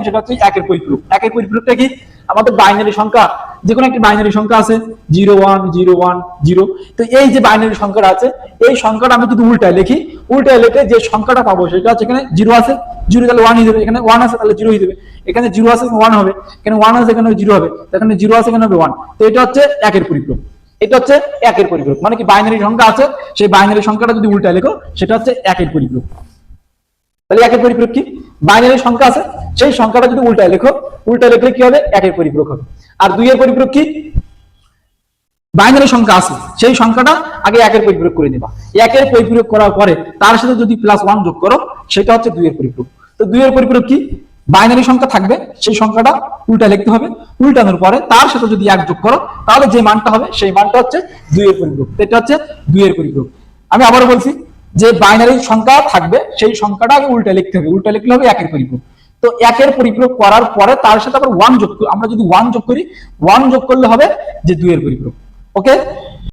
সেটা হচ্ছে একের পরিপূরক। একের পরিপূরকটা কি? আমাদের বাইনারি সংখ্যা, যে কোনো একটি বাইনারি সংখ্যা আছে 0 1 0 1 0, তো এই যে বাইনারি সংখ্যাটা আছে এই সংখ্যাটা আমি যদি উল্টায় লিখি, উল্টায় লিখে যে সংখ্যাটা পাবো সেটা হচ্ছে এখানে 0 আছে, 0 তাহলে 1 হয়ে যাবে, এখানে 1 আছে তাহলে 0 হয়ে যাবে, এখানে 0 আছে 1 হবে, এখানে 1 আছে এখানে 0 হবে, এখানে 0 আছে এখানে হবে 1। তো এটা হচ্ছে একের পরিপূরক। এটা হচ্ছে একের পরিপূরক, মানে কি বাইনারি সংখ্যা আছে সেই বাইনারি সংখ্যাটা যদি উল্টায় লেখো সেটা হচ্ছে একের পরিপূরক। তাহলে একের পরিপূরক কি? বাইনারি সংখ্যা আছে সেই সংখ্যাটা যদি উল্টায় লেখো, উল্টায় লিখলে কি হবে? একের পরিপূরক হবে। আর দুইয়ের পরিপূরক কি? বাইনারি সংখ্যা আছে সেই সংখ্যাটা আগে একের পরিপূরক করে দিবা, একের পরিপূরক করার পরে তার সাথে যদি +1 যোগ করো সেটা হচ্ছে দুইয়ের পরিপূরক। তো দুইয়ের পরিপূরক কি? বাইনারি সংখ্যা থাকবে সেই সংখ্যাটা উল্টা লিখতে হবে, উল্টানোর পরে তার সাথে যদি 1 যোগ করো তাহলে যে মানটা হবে সেই মানটা হচ্ছে দুইয়ের পরিপূরক। এটা হচ্ছে দুইয়ের পরিপূরক। আমি আবারও বলছি যে বাইনারি সংখ্যা থাকবে সেই সংখ্যাটা আগে উল্টা লিখতে হবে, উল্টা লিখলে হবে একের পরিপূরক। তো একের পরিপূরক করার পরে তার সাথে আবার 1 যোগ, আমরা যদি 1 যোগ করি, 1 যোগ করলে হবে যে দুইয়ের পরিপূরক। ওকে,